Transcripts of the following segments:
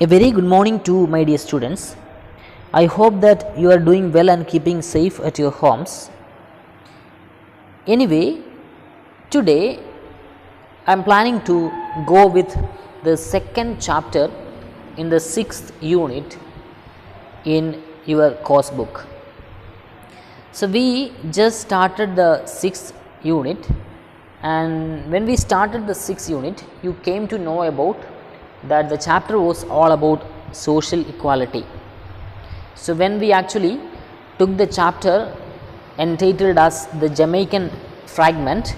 A very good morning to my dear students. I hope that you are doing well and keeping safe at your homes. Anyway, today I am planning to go with the second chapter in the 6th unit in your course book. So, we just started the 6th unit, and when we started the 6th unit, you came to know about that the chapter was all about social equality. So, when we actually took the chapter entitled as the Jamaican fragment,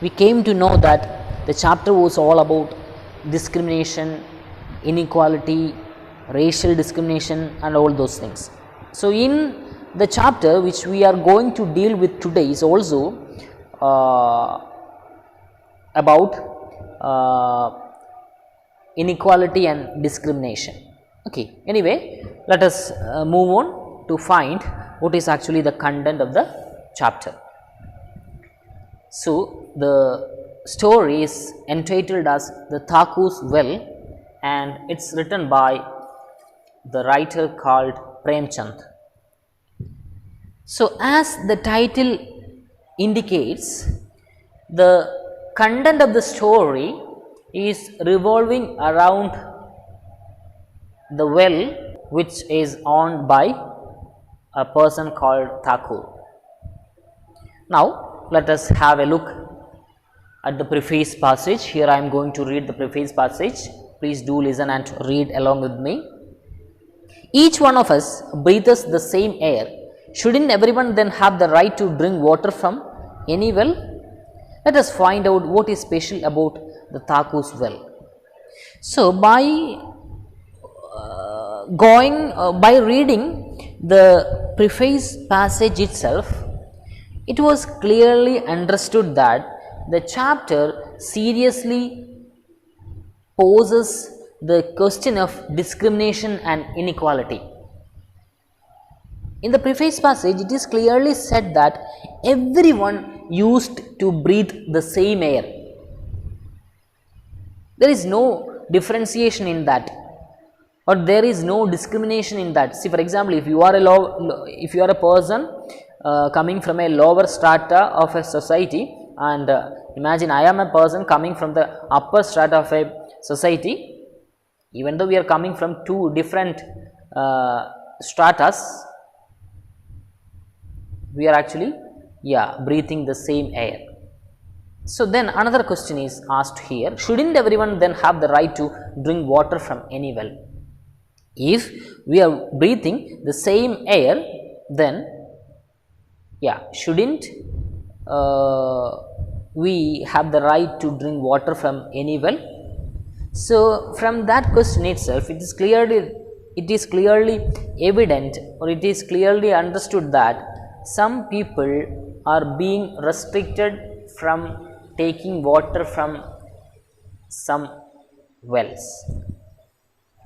we came to know that the chapter was all about discrimination, inequality, racial discrimination and all those things. So, in the chapter which we are going to deal with today is also about inequality and discrimination. Okay. Anyway, let us move on to find what is actually the content of the chapter. So, the story is entitled as The Thakur's Well, and it is written by the writer called Premchand. So, as the title indicates, the content of the story is revolving around the well which is owned by a person called Thakur. Now, let us have a look at the preface passage. Here I am going to read the preface passage. Please do listen and read along with me. Each one of us breathes the same air. Shouldn't everyone then have the right to drink water from any well? Let us find out what is special about the Thakur's well. So, by reading the preface passage itself, it was clearly understood that the chapter seriously poses the question of discrimination and inequality. In the preface passage, it is clearly said that everyone used to breathe the same air. There is no differentiation in that, or there is no discrimination in that. See, for example, if you are a person coming from a lower strata of a society, and imagine I am a person coming from the upper strata of a society, even though we are coming from two different stratas, we are actually breathing the same air. So, then another question is asked here, shouldn't everyone then have the right to drink water from any well? If we are breathing the same air, then shouldn't we have the right to drink water from any well? So, from that question itself, it is clearly evident, or it is clearly understood that some people are being restricted from taking water from some wells.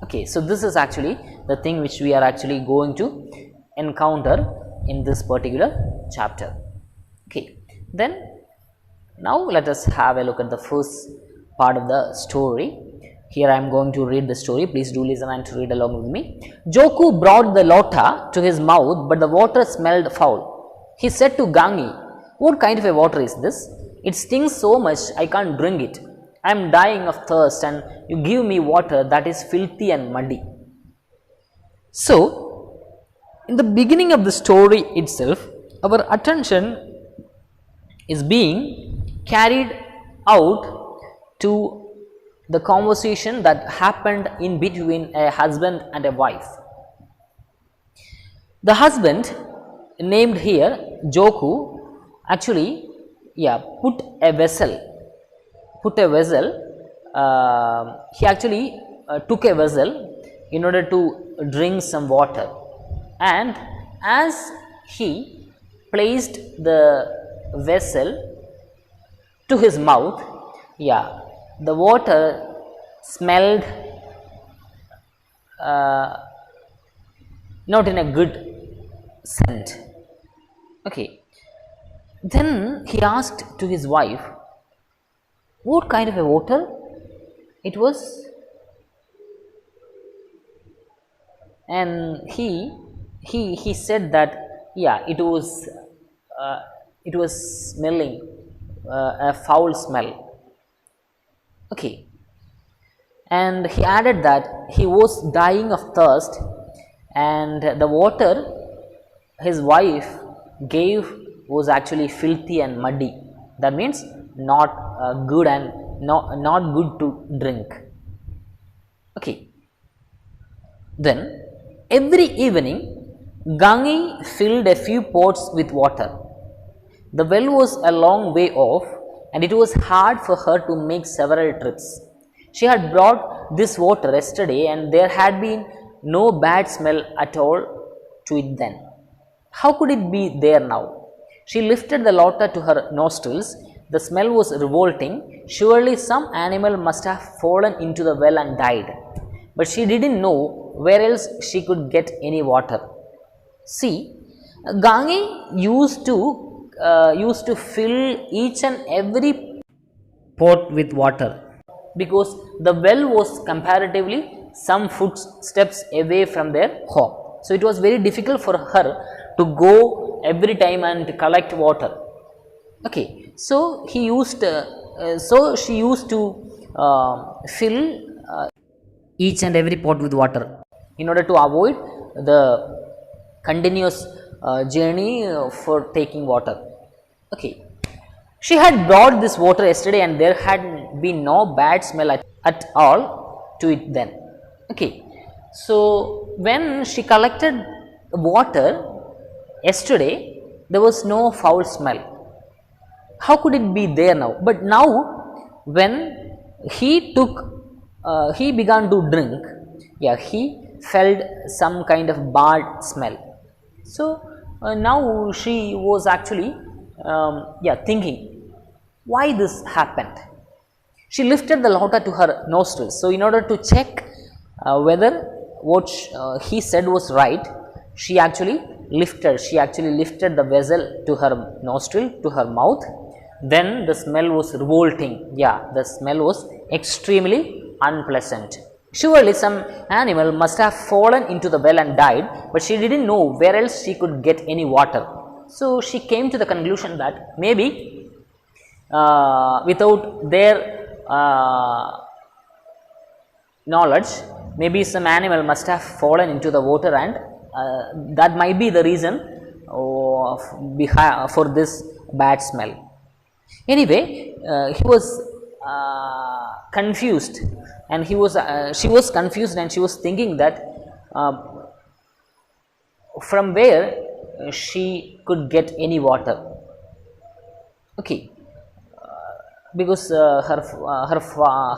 Okay, so this is actually the thing which we are actually going to encounter in this particular chapter. Okay, then now let us have a look at the first part of the story. Here I am going to read the story. Please do listen and read along with me. Joku brought the lota to his mouth, but the water smelled foul. He said to Gangi, "What kind of a water is this? It stings so much I can't drink it. I am dying of thirst and you give me water that is filthy and muddy." So, in the beginning of the story itself, our attention is being carried out to the conversation that happened in between a husband and a wife. The husband, named here Joku, actually put a vessel. He actually took a vessel in order to drink some water, and as he placed the vessel to his mouth, the water smelled not in a good scent. Okay. Then he asked to his wife, what kind of a water it was? and he said that yeah, uh, it was smelling a foul smell. Okay, and he added that he was dying of thirst, and the water his wife gave was actually filthy and muddy. That means not good and not good to drink. Okay, then every evening Gangi filled a few pots with water. The well was a long way off, and it was hard for her to make several trips. She had brought this water yesterday, and there had been no bad smell at all to it then. How could it be there now? She lifted the lota to her nostrils. The smell was revolting. Surely some animal must have fallen into the well and died. But she didn't know where else she could get any water. See, Gangi used to fill each and every pot with water, because the well was comparatively some footsteps away from their home. So it was very difficult for her to go every time and collect water. Okay, so she used to fill each and every pot with water in order to avoid the continuous journey for taking water. Okay, she had brought this water yesterday, and there had been no bad smell at all to it then. Okay, so when she collected water yesterday, there was no foul smell. How could it be there now? But now, when he began to drink, yeah, he felt some kind of bad smell. So now she was actually thinking why this happened. She lifted the lota to her nostrils. So in order to check whether what he said was right, she actually lifted the vessel to her nostril, to her mouth. Then the smell was revolting. Yeah, the smell was extremely unpleasant. Surely some animal must have fallen into the well and died, but she didn't know where else she could get any water. So she came to the conclusion that maybe without their knowledge, maybe some animal must have fallen into the water, and that might be the reason for this bad smell. Anyway, he was confused, and she was confused, and she was thinking that from where she could get any water. Okay, because her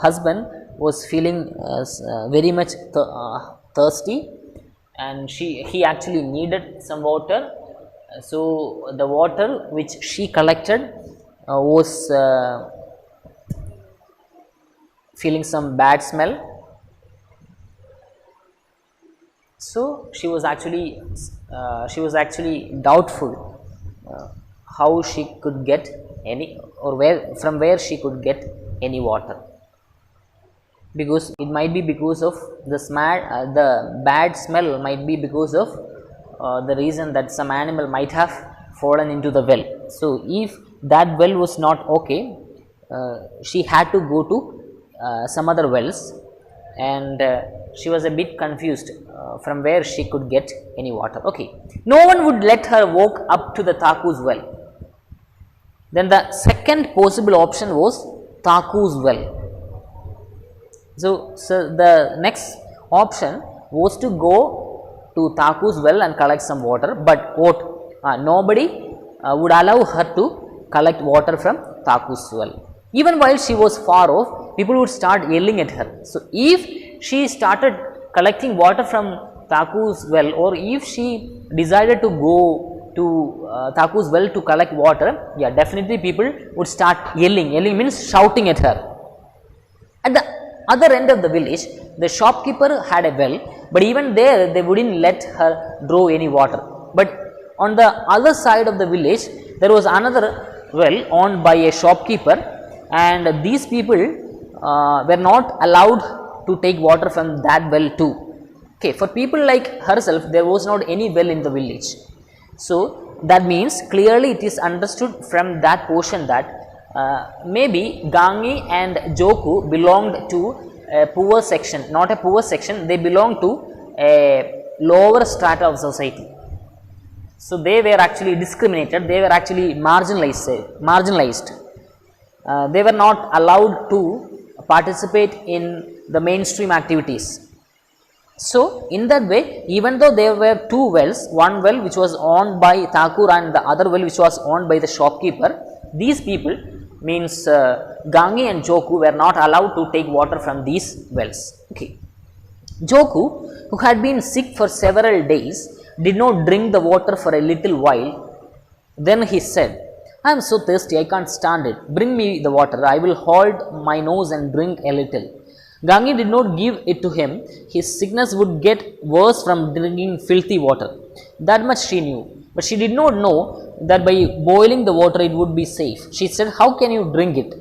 husband was feeling very much thirsty, and he actually needed some water. So the water which she collected was feeling some bad smell. So she was actually doubtful how she could get any, or from where she could get any water, because it might be because of the bad smell might be because of the reason that some animal might have fallen into the well. So if that well was not okay, she had to go to some other wells, and she was a bit confused from where she could get any water. Okay, no one would let her walk up to the Thakur's well. Then the second possible option was Thakur's well. So the next option was to go to Thakur's well and collect some water, but nobody would allow her to collect water from Thakur's well. Even while she was far off, people would start yelling at her. So if she started collecting water from Thakur's well, or if she decided to go to Thakur's well to collect water, yeah, definitely people would start yelling. Yelling means shouting at her. At the other end of the village, the shopkeeper had a well, but even there they wouldn't let her draw any water. But on the other side of the village, there was another well owned by a shopkeeper, and these people were not allowed to take water from that well too. Okay, for people like herself, there was not any well in the village. So that means clearly it is understood from that portion that maybe Gangi and Joku belonged to a poor section, not a poor section, they belonged to a lower strata of society. So they were actually discriminated, they were actually marginalized. They were not allowed to participate in the mainstream activities. So in that way, even though there were two wells, one well which was owned by Thakur and the other well which was owned by the shopkeeper, these people means Gangi and Joku were not allowed to take water from these wells. Okay. Joku, who had been sick for several days, did not drink the water for a little while. Then he said, I am so thirsty, I can't stand it. Bring me the water, I will hold my nose and drink a little. Gangi did not give it to him. His sickness would get worse from drinking filthy water. That much she knew. But she did not know that by boiling the water it would be safe. She said, how can you drink it?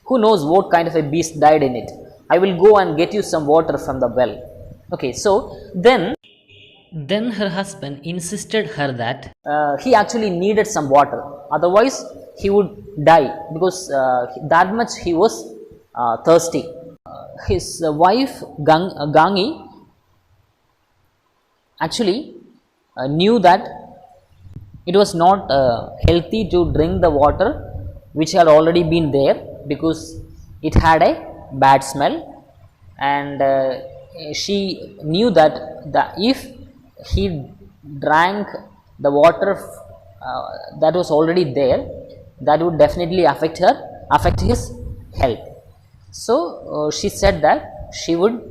Who knows what kind of a beast died in it? I will go and get you some water from the well. Okay, so then her husband insisted her that he actually needed some water. Otherwise, he would die because that much he was thirsty. His wife Gangi actually knew that it was not healthy to drink the water which had already been there because it had a bad smell, and she knew that if he drank the water that was already there, that would definitely affect his health. So she said that she would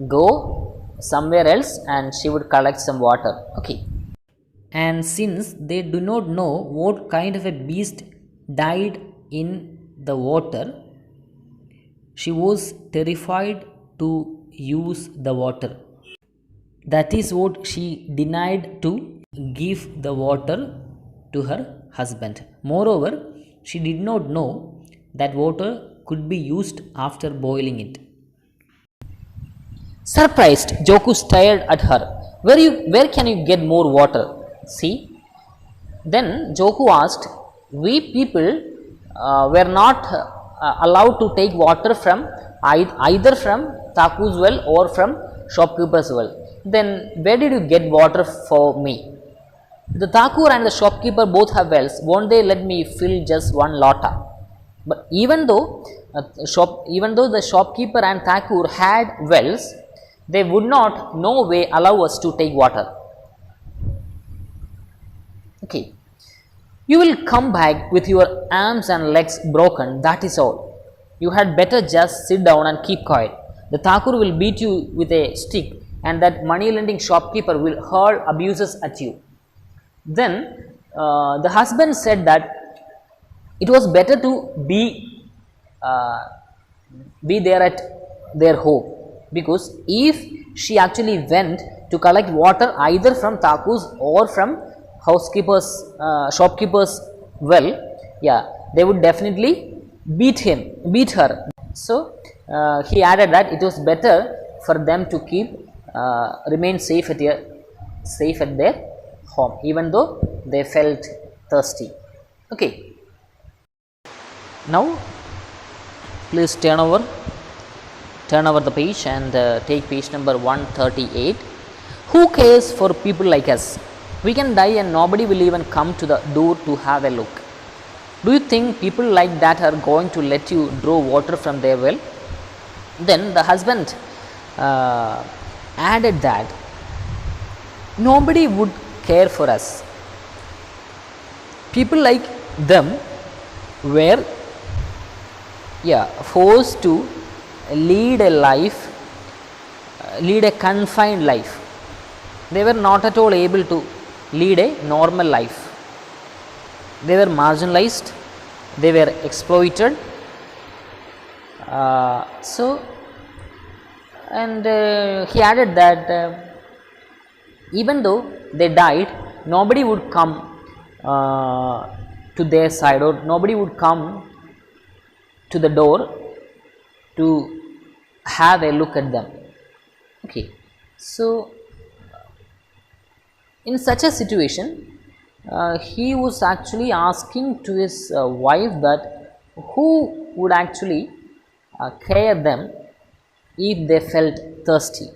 go somewhere else and she would collect some water. Okay. And since they do not know what kind of a beast died in the water, she was terrified to use the water. That is what she denied to give the water to her husband. Moreover, she did not know that water could be used after boiling it. Surprised, Joku stared at her. Where can you get more water? See? Then Joku asked, we people were not allowed to take water from either from Thakur's well or from shopkeeper's well. Then where did you get water for me? The Thakur and the shopkeeper both have wells. Won't they let me fill just one lota? But even though the shopkeeper and Thakur had wells, they would not no way allow us to take water. Okay. You will come back with your arms and legs broken, that is all. You had better just sit down and keep quiet. The Thakur will beat you with a stick and that money lending shopkeeper will hurl abuses at you. Then the husband said that it was better to be there at their home, because if she actually went to collect water either from Thakur's or from shopkeeper's well, yeah, they would definitely beat her. So he added that it was better for them to remain safe at their home, even though they felt thirsty. Okay. Now, please turn over the page and take page number 138. Who cares for people like us? We can die and nobody will even come to the door to have a look. Do you think people like that are going to let you draw water from their well? Then the husband added that nobody would care for us. People like them were forced to lead a confined life. They were not at all able to lead a normal life. They were marginalized, they were exploited. He added that even though they died, nobody would come to their side, or nobody would come to the door to have a look at them. Okay, so In such a situation, he was actually asking to his wife that who would actually care them if they felt thirsty,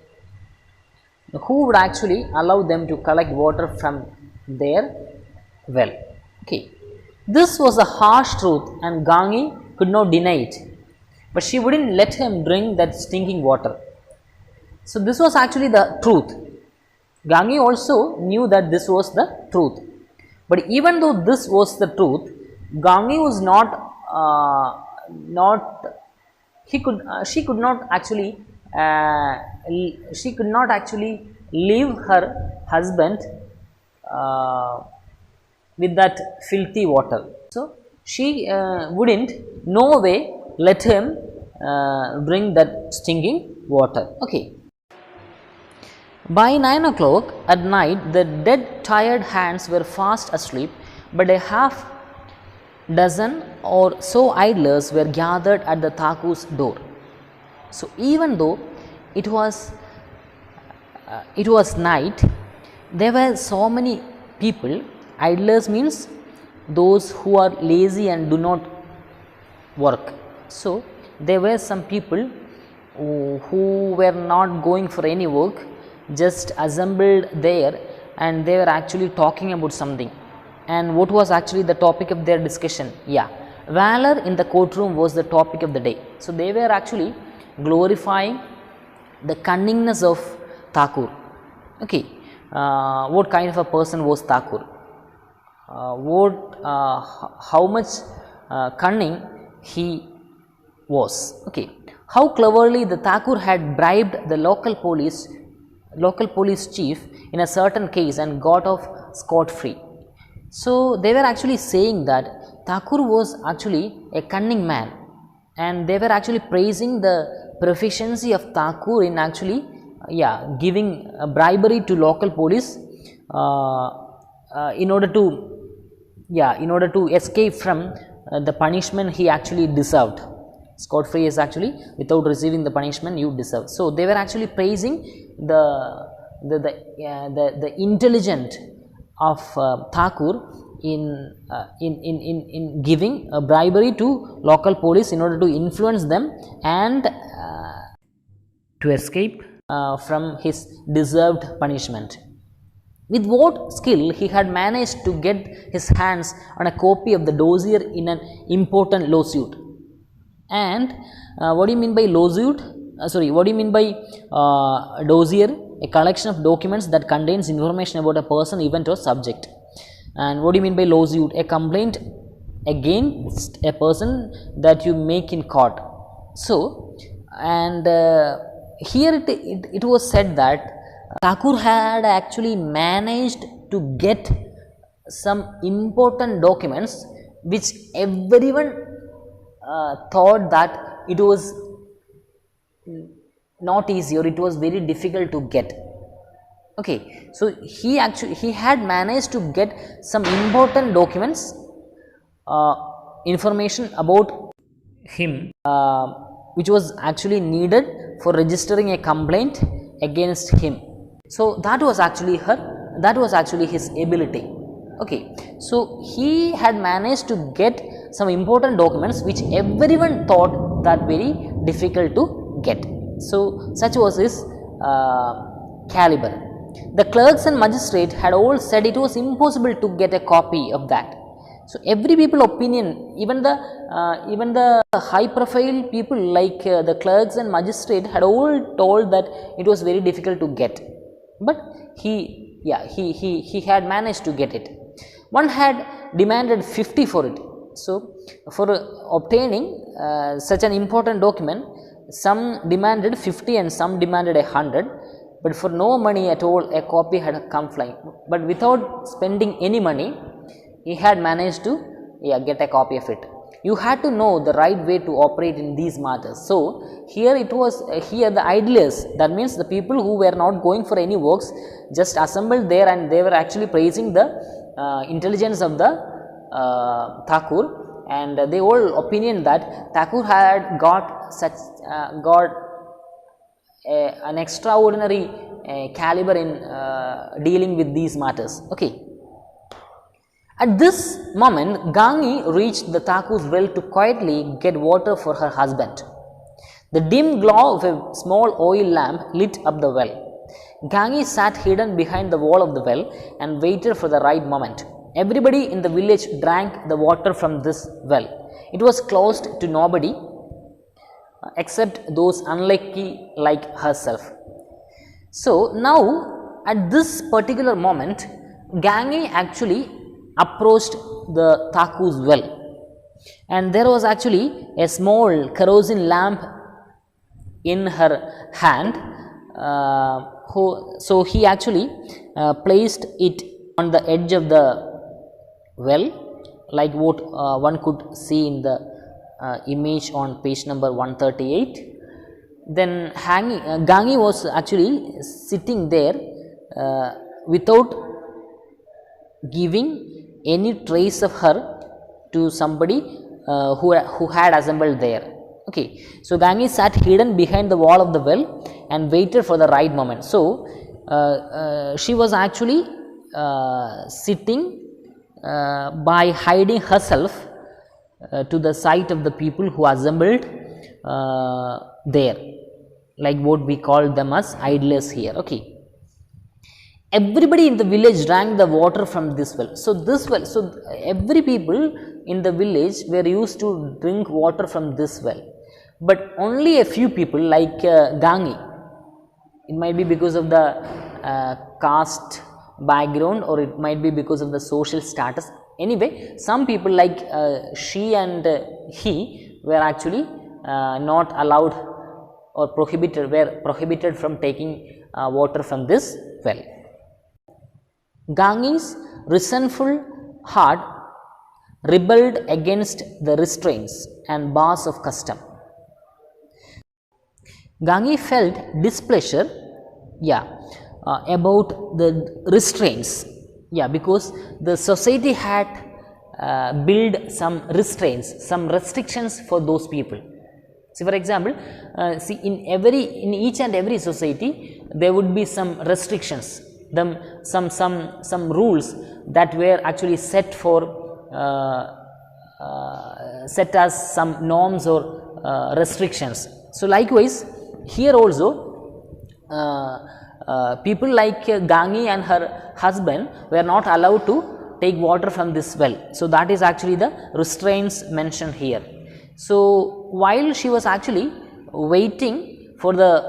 who would actually allow them to collect water from their well. Okay, this was a harsh truth and Gangi could not deny it, but she wouldn't let him drink that stinking water. So this was actually the truth. Gangi also knew that this was the truth, but even though this was the truth, Gangi was not she could not actually leave her husband with that filthy water. So she wouldn't no way let him drink that stinking water. Okay. By 9 o'clock at night, the dead tired hands were fast asleep, but a half dozen or so idlers were gathered at the Thakur's door. So even though it was night, there were so many people. Idlers means those who are lazy and do not work. So there were some people who were not going for any work, just assembled there, and they were actually talking about something. And what was actually the topic of their discussion? Yeah, valor in the courtroom was the topic of the day. So they were actually glorifying the cunningness of Thakur. Okay, what kind of a person was Thakur? How much cunning he was. Okay, how cleverly the Thakur had bribed the local police chief in a certain case and got off scot free. So they were actually saying that Thakur was actually a cunning man, and they were actually praising the proficiency of Thakur in actually giving bribery to local police in order to escape from the punishment he actually deserved. Scot free is actually without receiving the punishment you deserve. So they were actually praising the intelligence of Thakur in giving a bribery to local police in order to influence them and to escape from his deserved punishment. With what skill he had managed to get his hands on a copy of the dossier in an important lawsuit. And what do you mean by lawsuit? What do you mean by dossier? A collection of documents that contains information about a person, event or subject. And what do you mean by lawsuit? A complaint against a person that you make in court. So, and here it was said that Thakur had actually managed to get some important documents which everyone thought that it was not easy or it was very difficult to get. Okay, so he had managed to get some important documents, information about him, which was actually needed for registering a complaint against him. So that was actually his ability. Okay, so he had managed to get some important documents which everyone thought that very difficult to get. So such was his caliber. The clerks and magistrate had all said it was impossible to get a copy of that. So every people opinion, even the high profile people like the clerks and magistrate had all told that it was very difficult to get, but he had managed to get it. One had demanded 50 for it. So for obtaining such an important document, some demanded 50 and some demanded 100, but for no money at all a copy had come flying. But without spending any money, he had managed to get a copy of it. You had to know the right way to operate in these matters. So here it was the idlers, that means the people who were not going for any works, just assembled there, and they were actually praising the intelligence of the Thakur, and they all opinion that Thakur had got an extraordinary caliber in dealing with these matters. Okay. At this moment, Gangi reached the Thakur's well to quietly get water for her husband. The dim glow of a small oil lamp lit up the well. Gangi sat hidden behind the wall of the well and waited for the right moment. Everybody in the village drank the water from this well. It was closed to nobody except those unlucky like herself. So, now at this particular moment, Gangi actually approached the Thakur's well, and there was actually a small kerosene lamp in her hand. So, he actually placed it on the edge of the well, like what one could see in the image on page number 138. Then Gangi was actually sitting there without giving any trace of her to somebody who had assembled there. Okay. So, Gangi sat hidden behind the wall of the well and waited for the right moment. So, she was actually sitting by hiding herself to the sight of the people who assembled there, like what we call them as idlers here. Okay. Everybody in the village drank the water from this well. So, this well, so every people in the village were used to drink water from this well, but only a few people like Gangi, it might be because of the caste background, or it might be because of the social status. Anyway, some people like she and he were actually not allowed or were prohibited from taking water from this well. Gangi's resentful heart rebelled against the restraints and bars of custom. Gangi felt displeasure, about the restraints, because the society had built some restraints, some restrictions for those people. See, for example, in each and every society there would be some restrictions, some rules that were actually set as some norms or restrictions. So, likewise here also people like Gangi and her husband were not allowed to take water from this well. So, that is actually the restraints mentioned here. So, while she was actually waiting for the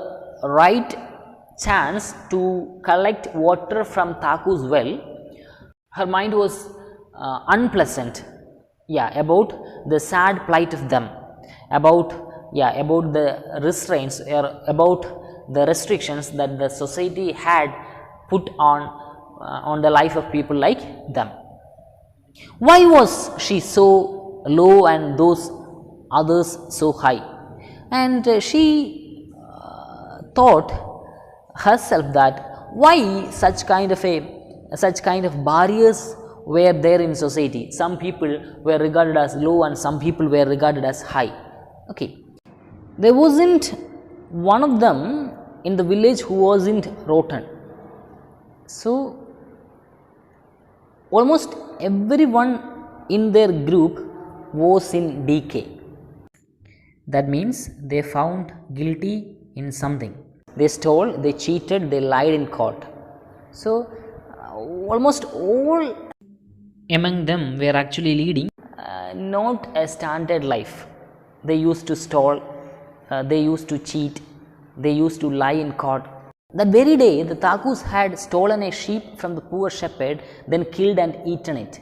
right chance to collect water from Thakur's well, her mind was unpleasant, about the sad plight of them, about the restraints, or about the restrictions that the society had put on the life of people like them. Why was she so low and those others so high? And she thought herself that why such kind of barriers were there in society. Some people were regarded as low and some people were regarded as high. Okay. There wasn't one of them in the village who wasn't rotten. So, almost everyone in their group was in decay. That means they found guilty in something. They stole, they cheated, they lied in court. So, almost all among them were actually leading not a standard life. They used to steal, they used to cheat, they used to lie in court. That very day, the Thakurs had stolen a sheep from the poor shepherd, then killed and eaten it.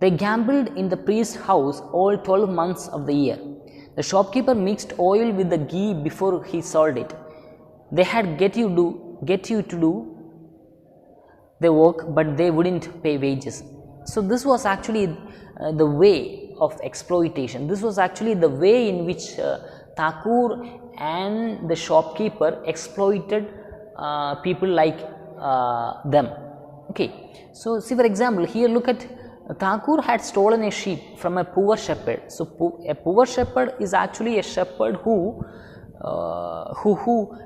They gambled in the priest's house all 12 months of the year. The shopkeeper mixed oil with the ghee before he sold it. They had get you to do the work, but they wouldn't pay wages. So, this was actually the way of exploitation. This was actually the way in which Thakur and the shopkeeper exploited people like them. Okay. So, see, for example, here look at Thakur had stolen a sheep from a poor shepherd. So, a poor shepherd is actually a shepherd who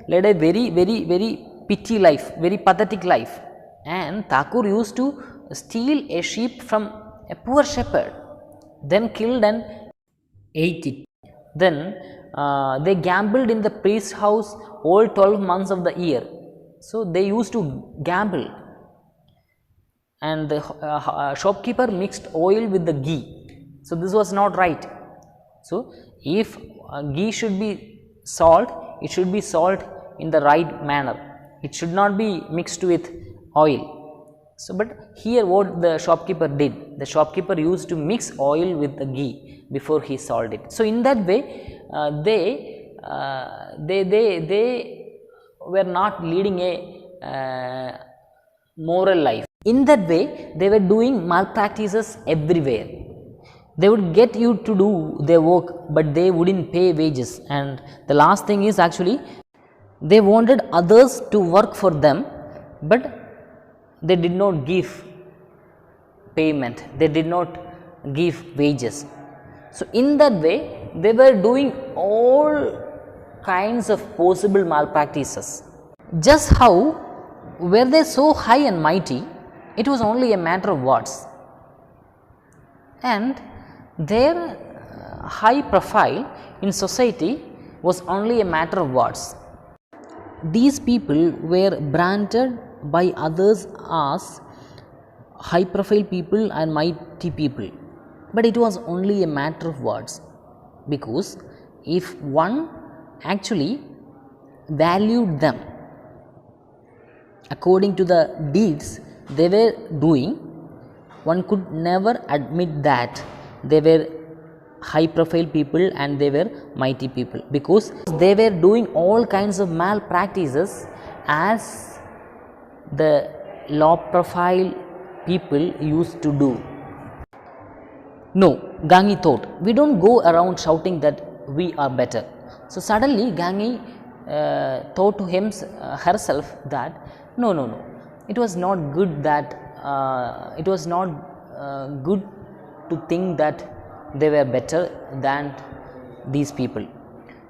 led a very pity life, very pathetic life, and Thakur used to steal a sheep from a poor shepherd, then killed and ate it. Then they gambled in the priest's house all 12 months of the year. So they used to gamble, and the shopkeeper mixed oil with the ghee. So this was not right. So if ghee should be salt, it should be salt in the right manner. It should not be mixed with oil. So, but here what the shopkeeper did, the shopkeeper used to mix oil with the ghee before he sold it. So in that way, they were not leading a moral life. In that way, they were doing malpractices everywhere. They would get you to do their work, but they wouldn't pay wages. And the last thing is, actually, they wanted others to work for them, but they did not give payment, they did not give wages. So in that way, they were doing all kinds of possible malpractices. Just how were they so high and mighty? It was only a matter of words, and their high profile in society was only a matter of words. These people were branded by others as high profile people and mighty people, but it was only a matter of words, because if one actually valued them according to the deeds they were doing, one could never admit that they were high profile people and they were mighty people, because they were doing all kinds of malpractices as the low profile people used to do. No, Gangi thought, we don't go around shouting that we are better. So suddenly Gangi thought to herself that no, it was not good that it was not good to think that they were better than these people.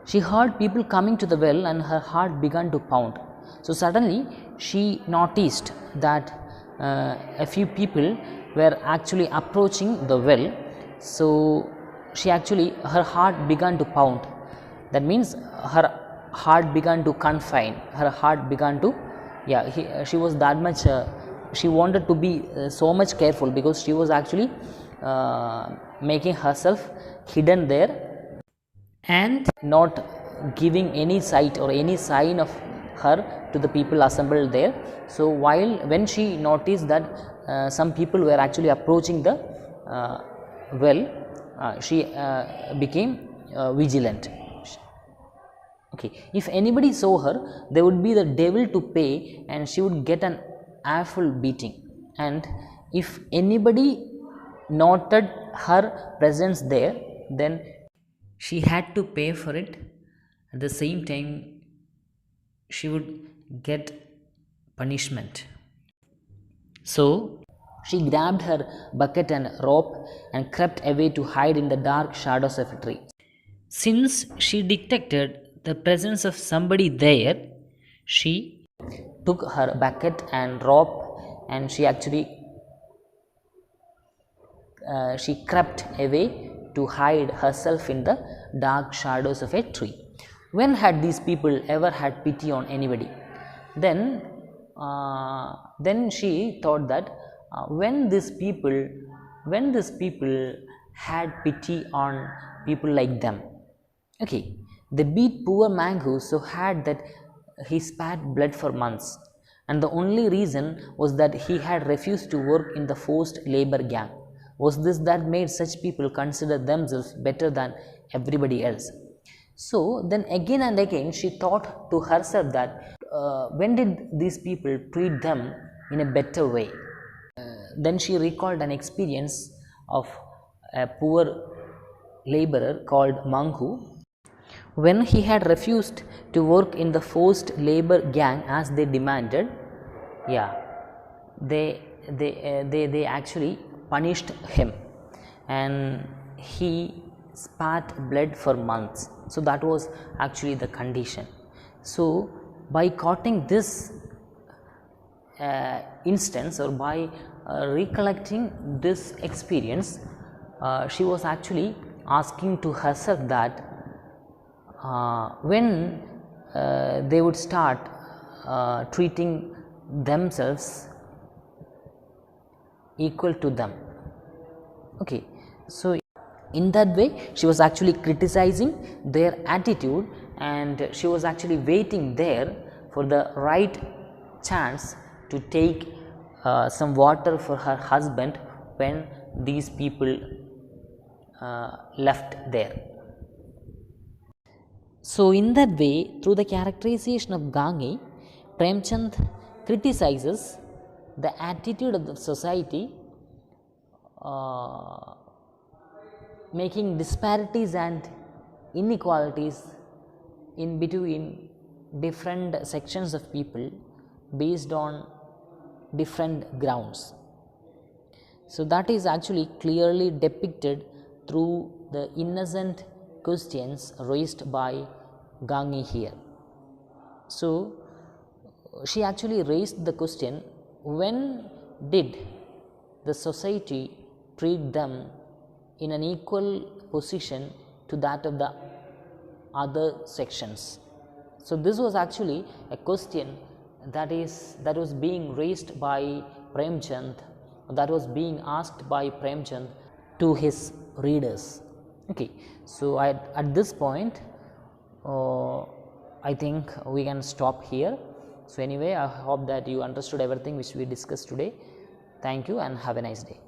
She heard people coming to the well and her heart began to pound. So suddenly she noticed that a few people were actually approaching the well. So her heart began to pound. That means her heart began to confine. Her heart began to, she was that much. She wanted to be so much careful, because she was actually making herself hidden there and not giving any sight or any sign of her to the people assembled there. So when she noticed that some people were actually approaching the well, she became vigilant. Okay, if anybody saw her, there would be the devil to pay and she would get an awful beating. And if anybody noted her presence there, then she had to pay for it. At the same time, she would get punishment. So she grabbed her bucket and rope and crept away to hide in the dark shadows of a tree. Since she detected the presence of somebody there, she took her bucket and rope and she actually she crept away to hide herself in the dark shadows of a tree. When had these people ever had pity on anybody? Then she thought that when these people had pity on people like them, okay, they beat poor Mangu so hard that he spat blood for months, and the only reason was that he had refused to work in the forced labor gang. Was this that made such people consider themselves better than everybody else? So then again and again she thought to herself that when did these people treat them in a better way? Then she recalled an experience of a poor laborer called Mangu. When he had refused to work in the forced labor gang as they demanded, they actually punished him and he spat blood for months. So that was actually the condition. So by quoting this instance or by recollecting this experience, she was actually asking to herself that when they would start treating themselves equal to them. Okay, so in that way she was actually criticizing their attitude, and she was actually waiting there for the right chance to take some water for her husband when these people left there. So in that way, through the characterization of Gange, Premchand criticizes the attitude of the society, making disparities and inequalities in between different sections of people based on different grounds. So that is actually clearly depicted through the innocent questions raised by Gange here. So she actually raised the question, when did the society treat them in an equal position to that of the other sections? So this was actually a question that was being raised by Premchand, that was being asked by Premchand to his readers. Okay, so at this point I think we can stop here. So anyway, I hope that you understood everything which we discussed today. Thank you and have a nice day.